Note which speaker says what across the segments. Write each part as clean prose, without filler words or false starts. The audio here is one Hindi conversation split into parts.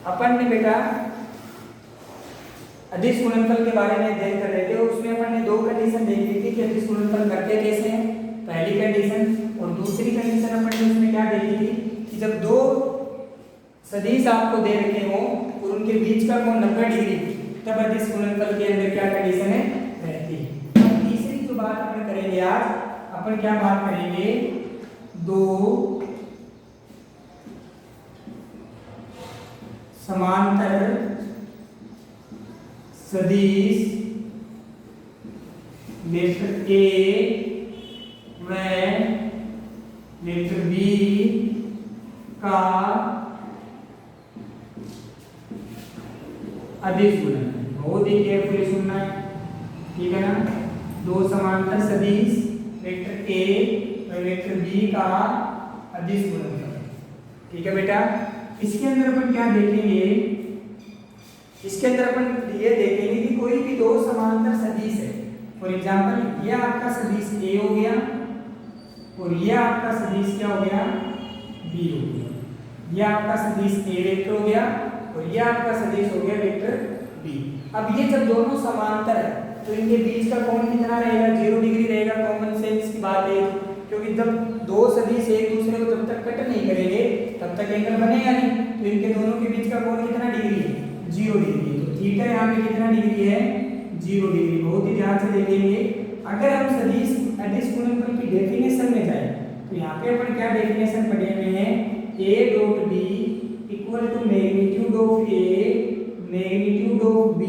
Speaker 1: अपन ने बेटा अदिश गुणनफल के बारे में अध्ययन कर रहे थे, उसमें अपन ने दो कंडीशन देख ली थी कि अदिश गुणनफल करते कैसे हैं, पहली कंडीशन, और दूसरी कंडीशन अपन ने उसमें क्या देखी थी कि जब दो सदिश आपको दे रखे हो और उनके बीच का कोण 90 डिग्री, तब अदिश गुणनफल के अंदर क्या कंडीशन है रहती है। अब तीसरी जो बात अपन करेंगे आज, अपन क्या बात करेंगे, दो समांतर सदिश वेक्टर ए व वेक्टर बी का अदिश गुणनफल। बहुत ही केयरफुली सुनना है, ठीक है ना। दो समांतर सदिश वेक्टर ए और वेक्टर बी का अदिश गुणनफल, ठीक है बेटा। इसके अंदर अपन क्या देखेंगे, इसके अंदर अपन ये देखेंगे कि कोई भी दो समांतर सदिश है, फॉर एग्जांपल ये आपका सदिश ए हो गया और ये आपका सदिश क्या हो गया बी हो गया, ये आपका सदिश ए वेक्टर हो गया और ये आपका सदिश हो गया वेक्टर बी। अब ये जब दोनों समांतर है तो इनके बीच का कोण कितना रहेगा, 0 डिग्री रहेगा। कॉमन सेंस की बात है, क्योंकि जब दो सदिश एक दूसरे को जब तक कट नहीं करेंगे तब तक एंगल बनेगा नहीं, तो इनके दोनों के बीच का कोण कितना डिग्री है, 0 डिग्री। तो थीटा यहाँ पे कितना डिग्री है, 0 डिग्री। बहुत ही ध्यान से देखेंगे। अगर हम सदिश अदिश गुणनफल की डेफिनेशन में जाए तो यहाँ पे अपन क्या डेफिनेशन पढ़े हुए हैं, a dot b equal to magnitude of a magnitude of b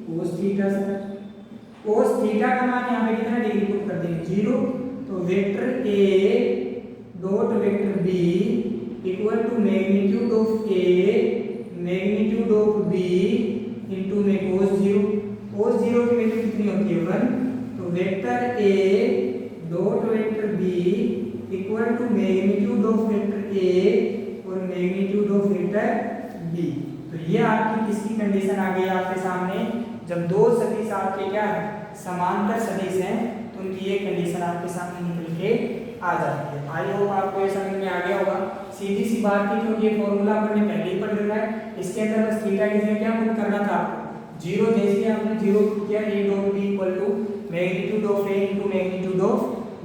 Speaker 1: cos theta. Sir cos theta का मान यहाँ पे कितना डिग्री पुट कर देंगे, 0। तो vector a dot vector b equal to magnitude of a magnitude of b into में cos 0। cos 0 की वैल्यू कितनी होती है 1। तो vector a dot vector b equal to magnitude of vector a और मैग्नीट्यूड ऑफ वेक्टर b। तो ये आपकी किसकी कंडीशन आ गई आपके सामने, जब दो सदिश आपके क्या है समांतर सदिश हैं तो उनकी ये कंडीशन आपके सामने निकल के आ जाती है। आई होप आपको ये समझ में आ गया होगा। सीधी सी बात थी, क्योंकि ये फॉर्मूला आपने पहले ही पढ़ रखा है। इसके अंदर बस थीटा की जगह क्या पुट करना था आपको, 0। जैसे आपने 0 पुट किया, a dot b equal to magnitude of a into magnitude of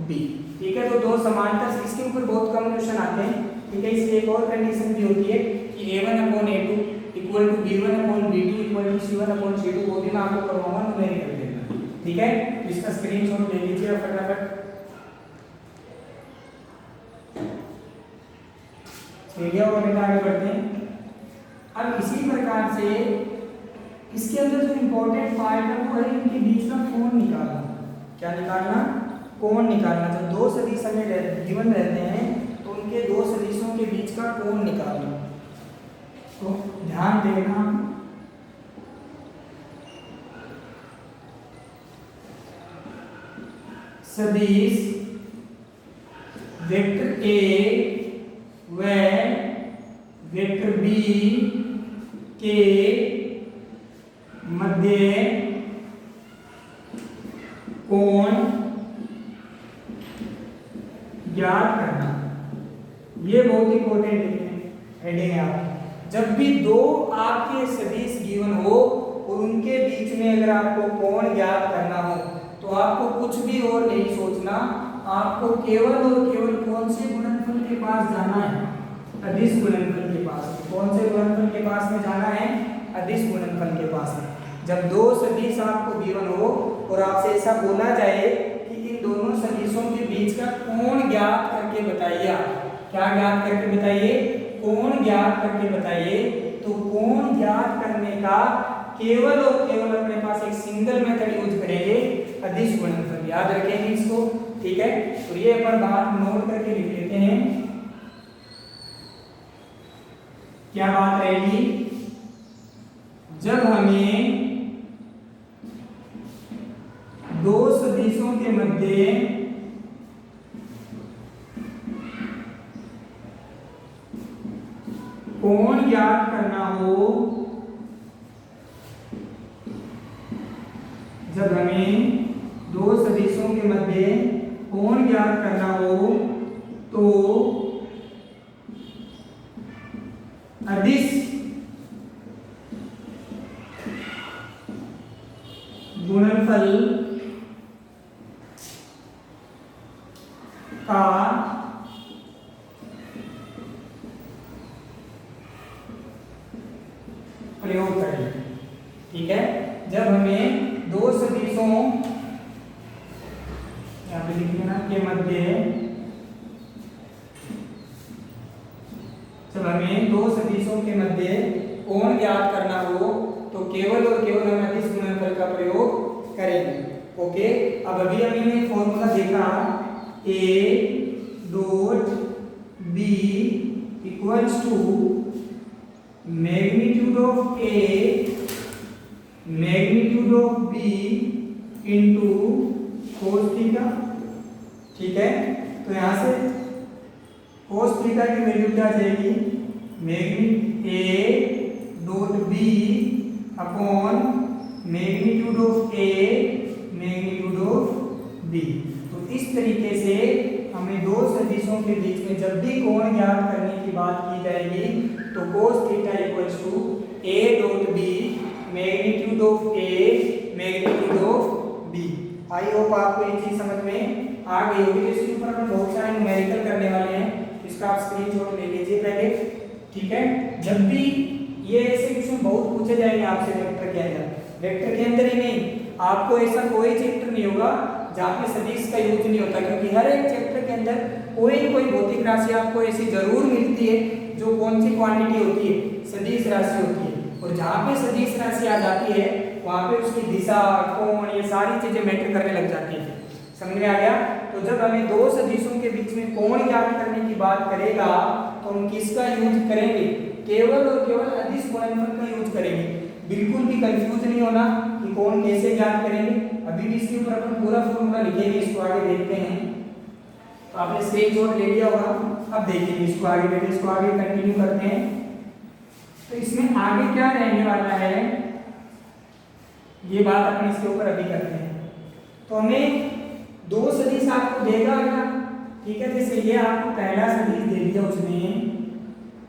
Speaker 1: b, ठीक है। तो दो समांतर, इसके ऊपर बहुत कम क्वेश्चन आते हैं, ठीक है। इसलिए एक और कंडीशन भी होती है कि a1/a2 equal to b1/b2 equal to c1/c2। वो भी मैं आपको करवाऊंगा न्यूमेरिकल देखना, ठीक है। तो इसका स्क्रीनशॉट ले लीजिए फटाफट। चलिए और बेटा आगे बढ़ते हैं। अब इसी प्रकार से इसके अंदर जो इंपॉर्टेंट पार्ट है वो है इनके बीच का कोण निकालना। क्या निकालना, कोण निकालना। जब दो सदिश हमें गिवन रहते हैं तो उनके दो सदिशों के बीच का कोण निकालना। तो ध्यान देना, सदिश वेक्टर a व वेक्टर b के मध्य कोण ज्ञात करना। ये बहुत इंपॉर्टेंट हेडिंग है आपकी। जब भी दो आपके सदिश गिवन हो और उनके बीच में अगर आपको कोण ज्ञात करना हो तो आपको कुछ भी और नहीं सोचना, आपको केवल और केवल कौन से गुणनफल के पास जाना है, अदिश गुणनफल के पास। कौन से गुणनफल के पास में जाना है, अदिश गुणनफल के पास में। जब दो सदिश आपको गिवन हो और आपसे ऐसा बोला जाए कि इन दोनों सदिशों के बीच का कोण ज्ञात करके बताइए, क्या ज्ञात करके बताइए, कोण ज्ञात करके बताइए। तो कोण ज्ञात करने का केवल और केवल अपने पास एक सिंगल मेथड यूज करेंगे, अदिश गुणनफल। याद रखेंगे इसको, ठीक है। तो ये पर बात नोट करके लिख लेते हैं। क्या बात रहेगी, जब हमें दो सदिशों के मध्य कोण ज्ञात करना हो, जब हमें दो सदिशों के मध्य कोण ज्ञात करना हो तो अदिश का प्रयोग करें। ठीक है, जब हमें दो सदिशों यहाँ पे लिख लेना के मध्य, जब हमें दो सदिशों के मध्य कोण ज्ञात करना हो तो केवल और केवल हम अदिश गुणनफल का प्रयोग करेंगे। ओके, अब अभी हमने फॉर्मूला देखा a dot b equals to magnitude of a magnitude of b into cos theta. ठीक है, तो यहाँ से कोस थीटा की वैल्यू क्या जाएगी, magnitude a dot b upon magnitude of a magnitude of b। तो इस तरीके से हमें दो सदिशों के बीच में जब भी कोण ज्ञात करने की बात की जाएगी तो cos theta equals to a dot b magnitude of a magnitude of b। I hope आपको ये चीज समझ में आ गई होगी। तो इसके ऊपर हम बहुत सारे न्यूमेरिकल करने वाले हैं, इसका आप स्क्रीनशॉट ले लीजिए पहले। ठीक है, जब भी ये ऐसे क्वेश्चन बहुत पूछे जाएंगे आपसे वेक्टर के अंदर, वेक्टर के अंदर ही नहीं, आपको ऐसा कोई चैप्टर नहीं होगा जहाँ पे सदिश का यूज नहीं होता, क्योंकि हर एक चैप्टर के अंदर कोई न कोई भौतिक राशि आपको ऐसी जरूर मिलती है जो कौन सी क्वांटिटी होती है, सदिश राशि होती है। और जहाँ पे सदिश राशि आ जाती है वहाँ पे उसकी दिशा, कोण, ये सारी चीजें मैटर करने लग जाती है। समझ में आ गया? तो जब हमें दो सदिशों के बीच में कोण ज्ञात करने की बात करेगा तो हम किसका यूज करेंगे, केवल और केवल अदिश गुणनफल का यूज करेंगे। बिल्कुल भी कंफ्यूज नहीं होना कि कोण कैसे ज्ञात करेंगे। अभी भी इसके ऊपर अपन पूरा फॉर्मूला लिखेंगे, इसको आगे देखते हैं। तो आपने स्क्रीनशॉट ले लिया होगा, अब देखिए इसको आगे बैठे, इसको आगे कंटिन्यू करते हैं। तो इसमें आगे क्या रहने वाला है ये बात अपन इसके ऊपर अभी करते हैं। तो हमें दो सदिश आपको देगा क्या, ठीक है, जैसे ये आपको पहला सदिश दे दिया उसने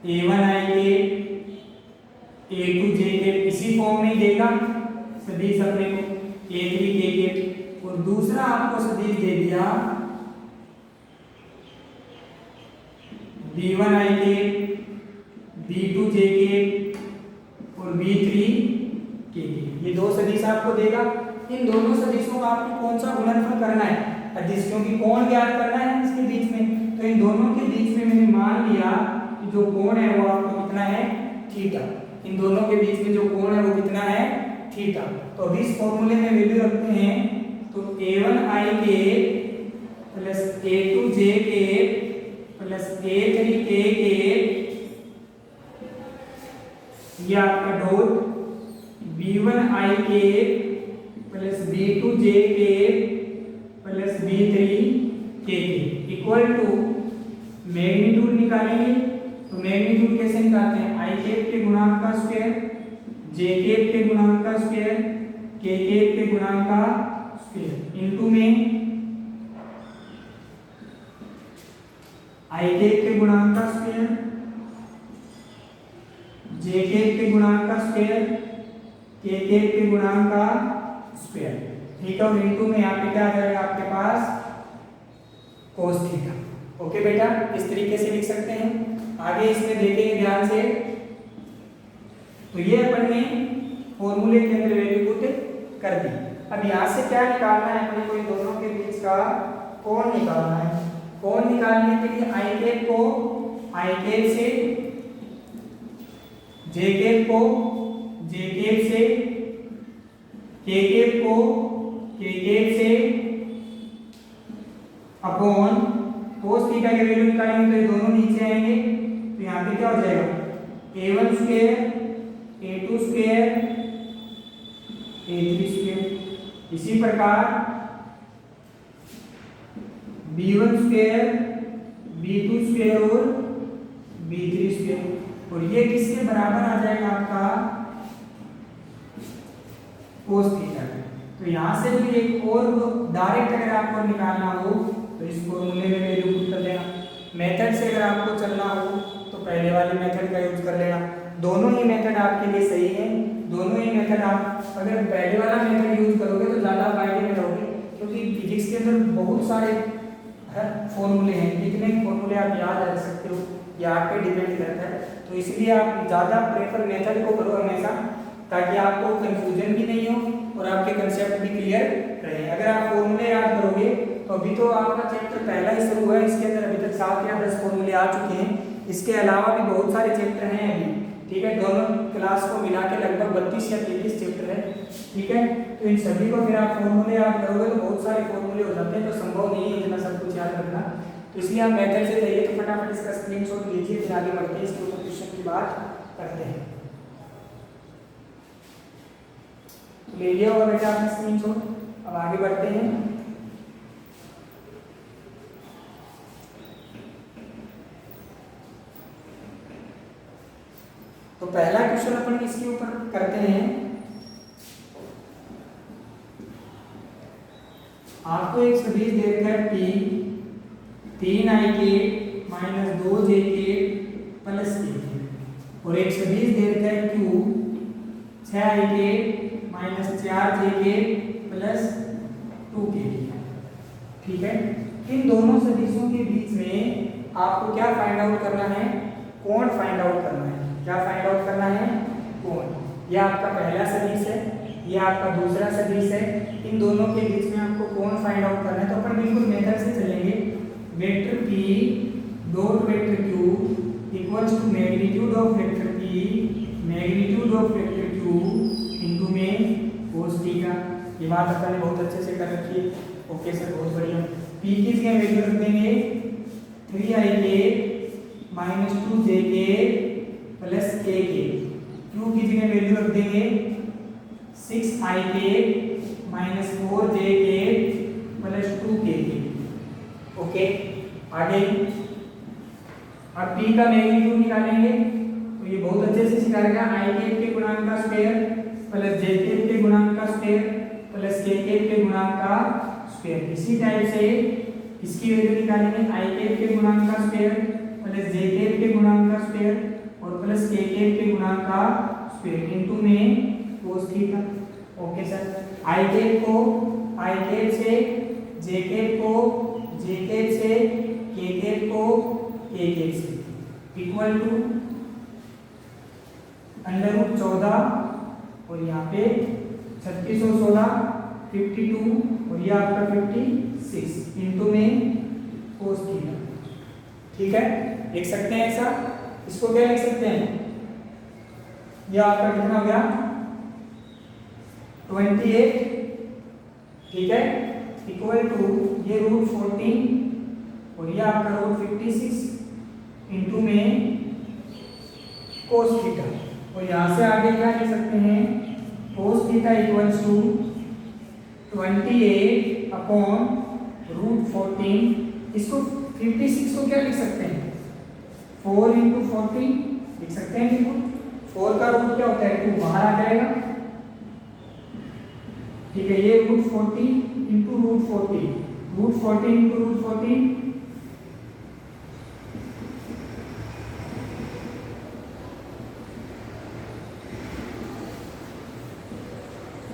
Speaker 1: a1 i a2 j इसी फॉर्म में देगा सदिश अपने को a3 k, और दूसरा आपको सदिश दे दिया b1 i b2 j और b3 k। ये दो सदिश आपको देगा। इन दोनों सदिशों का आपको कौन सा गुणनफल करना है, अदिश, क्योंकि कोण ज्ञात करना है इसके बीच में। तो इन दोनों के बीच में मैंने मान लिया कि जो कोण है वो आपको कितना है, थीटा। इन दोनों के बीच में जो कोण है वो कितना है, थीटा। तो अभी इस फॉर्मूले में वैल्यू रखते हैं, तो a1 i plus a2 j plus a3 k ये आपका dot b1 i plus b2 j plus b3 k equal to magnitude निकालेंगे। तो मैग्नीट्यूड कैसे निकालते हैं, i कैप के गुणांक का स्क्वायर, j कैप के गुणांक का स्क्वायर, k कैप के गुणांक का स्क्वायर इनटू में i कैप के गुणांक का स्क्वायर, j कैप के गुणांक का स्क्वायर, k कैप के गुणांक का स्क्वायर। ठीक है, और इनटू में यहाँ पे क्या आ जाएगा आपके पास, cos थीटा। ओके बेटा, इस तरीके से लिख सकते हैं। आगे इसमें देखेंगे ध्यान से। तो ये अपन ने फॉर्मूले के अंदर वैल्यू पुट कर दी। अब यहाँ से क्या निकालना है अपने को, इन दोनों के बीच का कोण निकालना है। कोण निकालने के लिए आई कैप को आई कैप से, जे कैप को जे कैप से, के कैप को के कैप से अपॉन cos थीटा की वैल्यू निकालेंगे तो ये दोनों नीचे आएंगे। तो यहाँ पे क्या हो जाएगा, a1 square a2 square a3 square. इसी प्रकार b1 स्क्वायर b2 स्क्वायर और b3 स्क्वायर। और ये किसके बराबर आ जाएगा आपका, cos थीटा। तो यहाँ से भी एक और डायरेक्ट अगर आपको निकालना हो तो इस फॉर्मूले में वैल्यू पुट कर देना। मेथड से अगर आपको चलना हो तो पहले वाले मेथड का यूज कर लेना। दोनों ही मेथड आपके लिए सही है। दोनों ही मेथड आप अगर पहले वाला मेथड यूज करोगे तो ज़्यादा फायदे में रहोगे, क्योंकि फिजिक्स के अंदर बहुत सारे फॉर्मूले हैं, कितने फॉर्मूले आप याद रख सकते हो ये आप पे डिपेंड करता है। तो इसलिए आप ज़्यादा प्रेफर मेथड को करो हमेशा, ताकि आपको कंफ्यूजन भी नहीं हो और आपके कंसेप्ट भी क्लियर रहे। अगर आप फॉर्मूले याद करोगे तो अभी तो आपका चैप्टर पहला ही शुरू हुआ है, इसके अंदर अभी तक 7 या 10 फॉर्मूले आ चुके हैं, इसके अलावा भी बहुत सारे चैप्टर हैं अभी, ठीक है। दोनों क्लास को मिला के लगभग 32 या 33 चैप्टर है, ठीक है। तो इन सभी को फिर आप फॉर्मूले याद करोगे तो बहुत सारे फॉर्मूले हो जाते हैं, तो संभव नहीं है इतना सब कुछ याद रखना। तो इसलिए आप मेथड से चाहिए तो फटाफट इसका स्क्रीनशॉट लीजिए, फिर आगे बढ़ते हैं, इसके ऊपर क्वेश्चन की बात करते हैं। तो ले लिया होगा बेटा आपने स्क्रीनशॉट, अब आगे बढ़ते हैं। तो पहला क्वेश्चन अपन इसके ऊपर करते हैं। आपको एक सदिश देकर P 3i minus 2j plus k और एक सदिश देकर Q 6i minus 4j plus 2k, ठीक है। इन दोनों सदिशों के बीच में आपको क्या फाइंड आउट करना है? कोण फाइंड आउट करना है। क्या फाइंड आउट करना है? कोण। यह आपका पहला सदिश है, यह आपका दूसरा सदिश है, इन दोनों के बीच में आपको कोण फाइंड आउट करना है। तो अपन बिल्कुल मेथड से चलेंगे। Vector P dot vector Q equals to magnitude of vector P magnitude of vector Q into में cos थीटा। ये बात अपन ने बहुत अच्छे से कर रखी है। ओके सर, बहुत बढ़िया। P की जगह वैल्यू रख देंगे 3i minus 2j plus k के। Q की जगह वैल्यू रख देंगे 6i minus 4j plus 2k के। ओके, आगे अब P का मैग्नीट्यूड निकालेंगे, तो ये बहुत अच्छे से सिखा रहेगा। i के गुणांक का स्क्वायर प्लस j के गुणांक का स्क्वायर प्लस k के गुणांक का स्क्वायर। इसी टाइप से इसकी वैल्यू निकालेंगे i के गुणांक का स्क्वायर प्लस j के गुणांक का स्क्वायर और प्लस k के गुणांक का स्क्वायर इनटू में cos theta. Okay sir, i को i से, j को j से, k को k से इक्वल टू √14 और यहाँ पे 3616 52 और ये आपका 56 इनटू में cos थीटा, ठीक है। लिख सकते हैं ऐसा। इसको क्या लिख सकते हैं? ये आपका कितना हो गया? 28, ठीक है, इक्वल टू ये √14 और ये आपका √56 इनटू में cos थीटा। और यहाँ से आगे क्या लिख सकते हैं? cos theta equals to 28 upon √14। इसको 56 को क्या लिख सकते हैं? 4 इंटू 40 लिख सकते हैं बिल्कुल। 4 का रूट क्या होता है? 2 बाहर आ जाएगा, ठीक है। ये √40 into √40 √14 into √14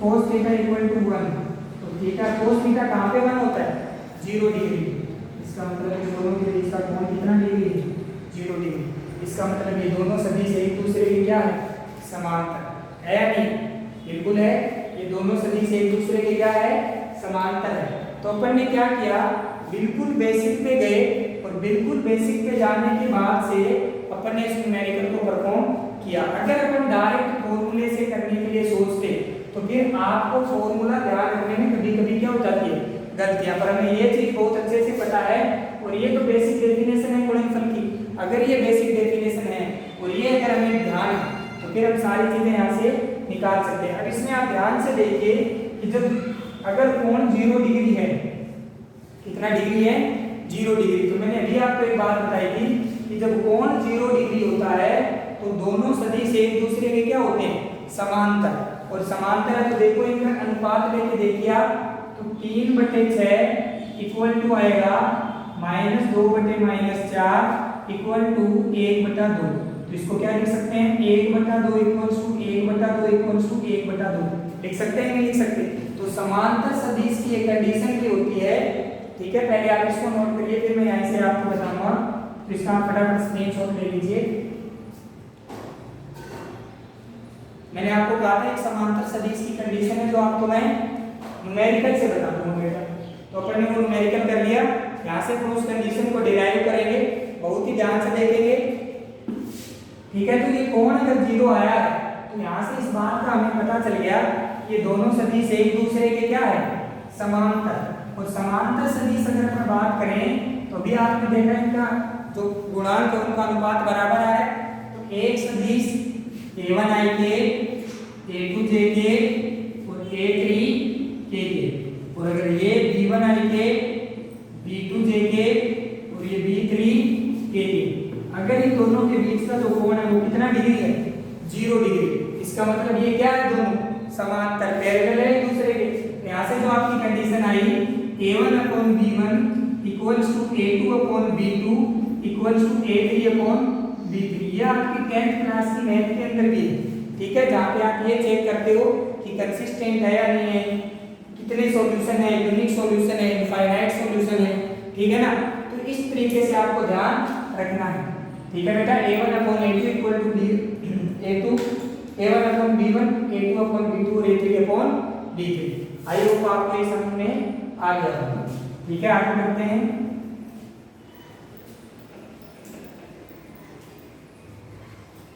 Speaker 1: cos theta equal to 1। तो थीटा cos थीटा कहाँ पे 1 होता है? 0 डिग्री। इसका मतलब इन दोनों के बीच का कोण कितना डिग्री है? 0 डिग्री। इसका मतलब ये दोनों सदिश एक दूसरे के क्या है? समांतर है या नहीं? बिल्कुल है। ये दोनों सदिश एक दूसरे के क्या है? समांतर है। तो अपन ने क्या किया? बिल्कुल बेसिक पे गए और बिल्कुल बेसिक पे जाने के बाद से अपन ने इस न्यूमेरिकल को परफॉर्म किया। अगर अपन डायरेक्ट फॉर्मूले से करने के लिए सोचते तो फिर आपको फॉर्मूला ध्यान रखने में कभी कभी क्या हो जाती है? गलतियां। पर हमें ये चीज बहुत अच्छे से पता है और ये तो बेसिक डेफिनेशन है गुणनफल की। अगर ये बेसिक डेफिनेशन है और ये अगर हमें ध्यान है तो फिर हम सारी चीजें यहाँ से निकाल सकते हैं। अब इसमें आप ध्यान से देखिए कि जब अगर कोण 0 डिग्री है, कितना डिग्री है? 0 डिग्री। तो मैंने अभी आपको एक बात बताई थी कि जब कोण 0 डिग्री होता है तो दोनों सदिश एक दूसरे के क्या होते हैं? समांतर। और समांतर है तो देखो इनका अनुपात लेके देखिए आप, तो 3/6 इक्वल टू आएगा -2/-4 इक्वल टू 1/2। तो तो इसको क्या लिख सकते हैं, 1/2 इक्वल्स टू 1/2 इक्वल्स टू 1/2 लिख सकते हैं, नहीं लिख सकते। तो समांतर सदिश की एक कंडीशन की होती है, ठीक है। पहले आप इसको नोट करिए, फिर मैं यहाँ से आपको बताऊंगा। तो इसका आप फटाफट स्क्रीनशॉट ले लीजिए। मैंने आपको कहा था एक समांतर सदिश की कंडीशन है जो आपको मैं न्यूमेरिकल से बता दूंगा बेटा। तो अपन ने वो न्यूमेरिकल कर लिया, यहाँ से हम उस कंडीशन को डिराइव करेंगे, बहुत ही ध्यान से देखेंगे, ठीक है। तो ये कोण अगर 0 आया है तो यहाँ से इस बात का हमें पता चल गया ये दोनों सदिश एक दूसरे के क्या है, समांतर। और समांतर सदिश अगर अपन बात करें तो अभी आपने देखा इनका जो गुणांक है उनका अनुपात बराबर आ है। तो एक सदिश a1 i के a2 j के और a3 k के, और अगर ये b1 i के b2 j के और ये b3 k के, अगर इन दोनों के बीच का जो कोण है वो कितना डिग्री है, 0 डिग्री। इसका मतलब ये क्या है, दोनों समांतर पैरेलल है एक दूसरे के। यहाँ से जो आपकी कंडीशन आई a1/b1 equals to a2/b2 equals to a3/b3, ये आपकी 10th क्लास की मैथ के अंदर भी है, ठीक है। जहाँ पे आप ये चेक करते हो कि कंसिस्टेंट है या नहीं है, कितने सॉल्यूशन है, यूनिक सॉल्यूशन है, इनफाइनाइट सॉल्यूशन है, ठीक है ना। तो इस तरीके से आपको ध्यान रखना है, ठीक है बेटा। a1/a2 equal to a2 a1/b1 a2/b2 और a3/b3। आई होप आपको ये समझ में आ गया होगा, ठीक है। आगे बढ़ते हैं।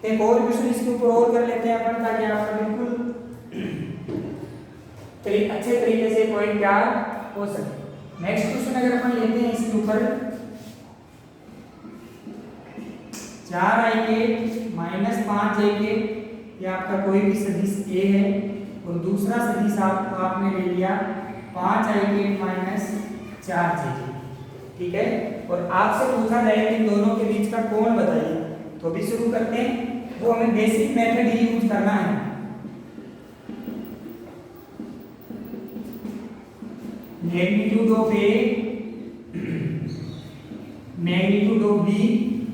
Speaker 1: एक और क्वेश्चन इसके ऊपर और कर लेते हैं अपन, ताकि आपका बिल्कुल अच्छे तरीके से पॉइंट क्या हो सके। नेक्स्ट क्वेश्चन अगर अपन लेते हैं इसके ऊपर 4i के -5j के, ये आपका कोई भी सदिश a है, और दूसरा सदिश आपने ले लिया 5i के -4j के, ठीक है। और आपसे पूछा जाए कि इन दोनों के बीच का कोण बताइए, तो अभी शुरू करते हैं। वो हमें बेसिक मेथड ही यूज करना है। Magnitude of a magnitude of b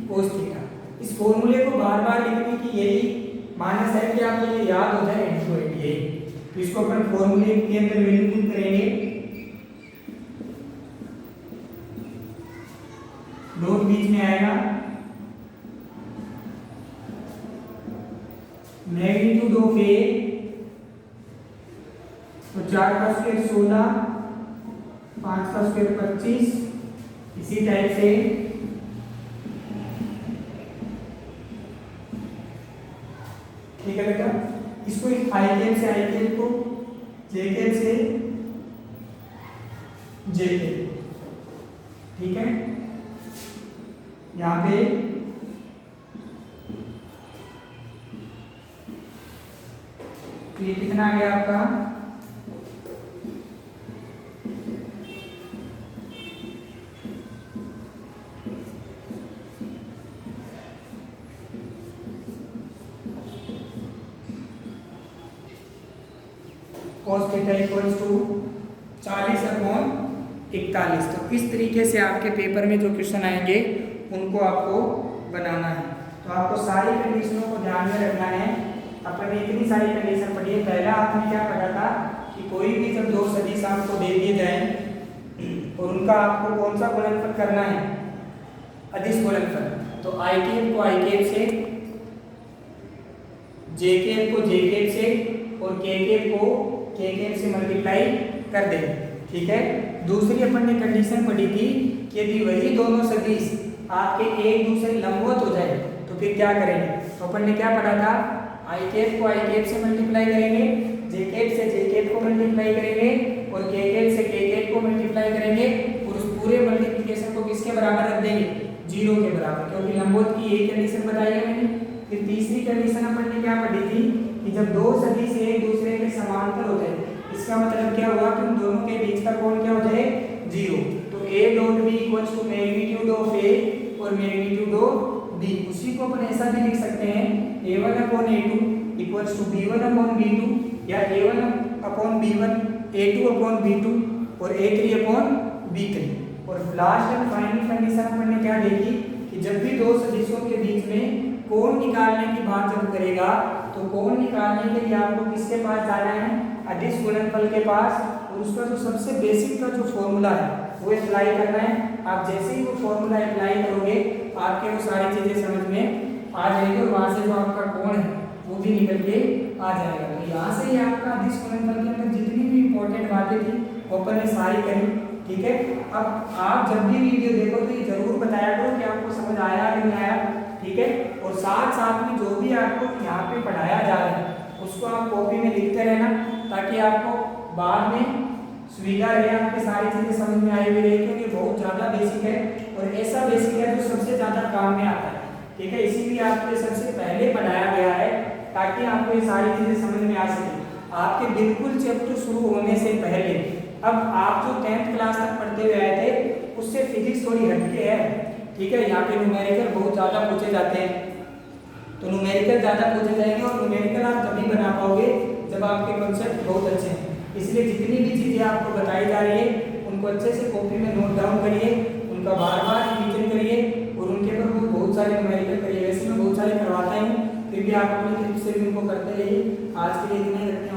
Speaker 1: cos theta. इस फॉर्मूले को बार बार लिखने की यही मानस है कि आपको ये याद हो जाए एंटी। तो इसको अपन फॉर्मूले के अंदर वैल्यू पुट करेंगे, डॉट बीच में आएगा मैग्नीट्यूड ऑफ a, तो 4 का स्क्वायर 16, 5 का स्क्वायर 25, इसी टाइप से ठीक है बेटा। इसको इस आई कैप से आई कैप को, जे कैप से जे कैप, ठीक है। यहाँ पे तो ये कितना आ गया आपका, cos थीटा इक्वल्स टू 40/41। तो इस तरीके से आपके पेपर में जो क्वेश्चन आएंगे उनको आपको बनाना है। तो आपको सारी कंडीशनों को ध्यान में रखना है। अपन ने इतनी सारी कंडीशन पढ़ी है। पहला आपने क्या पढ़ा था कि कोई भी जब दो सदिश आपको दे दिए जाएं और उनका आपको कौन सा गुणनफल करना है, अदिश गुणनफल, तो आई कैप को आई कैप से, जे कैप को जे कैप से और के कैप को के कैप से मल्टीप्लाई कर दें, ठीक है। दूसरी अपन ने कंडीशन पढ़ी थी कि यदि वही दोनों सदिश आपके एक दूसरे लंबवत हो जाए तो फिर क्या करेंगे। तो अपन ने क्या पढ़ा था, आई कैप को आई कैप से मल्टीप्लाई करेंगे, जे कैप से जे कैप को मल्टीप्लाई करेंगे और के कैप से के कैप को मल्टीप्लाई करेंगे और उस पूरे मल्टीप्लिकेशन को किसके बराबर रख देंगे, 0 के बराबर, क्योंकि लंबवत की एक कंडीशन बताई है मैंने। फिर तीसरी कंडीशन अपन ने क्या पढ़ी थी कि जब दो सदिश एक दूसरे के समांतर हो जाए, इसका मतलब क्या हुआ कि उन दोनों के बीच का कोण क्या हो जाए, 0। तो a dot b equals to magnitude of a और मैग्नीट्यूड ऑफ b। उसी को अपन ऐसा भी लिख सकते हैं a1/a2 इक्वल्स टू b1/b2 या a1/b1 a2/b2 और a3/b3। और लास्ट एंड फाइनल कंडीशन अपन ने क्या देखी कि जब भी दो सदिशों के बीच में कोण निकालने की बात जब करेगा तो कोण निकालने के लिए आपको किसके पास जाना है, अदिश गुणनफल के पास, और उसका जो सबसे बेसिक का जो फॉर्मूला है वो अप्लाई करना है। आप जैसे ही वो फॉर्मूला अप्लाई करोगे आपके वो सारी चीजें समझ में आ जाएगी और वहां से जो आपका कोण है वो भी निकल के आ जाएगा। तो यहाँ से ही आपका अदिश गुणनफल के अंदर जितनी भी इंपॉर्टेंट बातें थी वो अपन ने सारी करी, ठीक है। अब आप जब भी वीडियो देखो तो ये जरूर बताया करो कि आपको समझ आया कि नहीं आया, ठीक है। और साथ साथ में जो भी आपको यहाँ पे पढ़ाया जा रहा है उसको आप कॉपी में लिखते रहना, ताकि आपको बाद में सुविधा रहे, आपकी सारी चीजें समझ में आई हुई रही, क्योंकि बहुत ज्यादा बेसिक है और ऐसा बेसिक है जो सबसे ज्यादा काम में आता है, ठीक है। इसीलिए आपको सबसे पहले पढ़ाया गया है ताकि आपको ये सारी चीजें समझ में आ सके आपके बिल्कुल चैप्टर शुरू होने से पहले। अब आप जो 10th क्लास तक पढ़ते हुए आए थे उससे फिजिक्स थोड़ी हटके है, ठीक है। यहाँ पे न्यूमेरिकल बहुत ज़्यादा पूछे जाते हैं, तो न्यूमेरिकल ज़्यादा पूछे जाएंगे और न्यूमेरिकल आप तभी बना पाओगे जब आपके कॉन्सेप्ट बहुत अच्छे हैं। इसलिए जितनी भी चीज़ें आपको बताई जा रही है उनको अच्छे से कॉपी में नोट डाउन करिए, उनका बार बार रिवीजन करिए और उनके ऊपर बहुत सारे न्यूमेरिकल करिए। वैसे मैं बहुत सारे करवाता हूँ, फिर भी आप अपनी तरफ से भी उनको करते रहिए। आज के लिए इतना ही रखते हैं।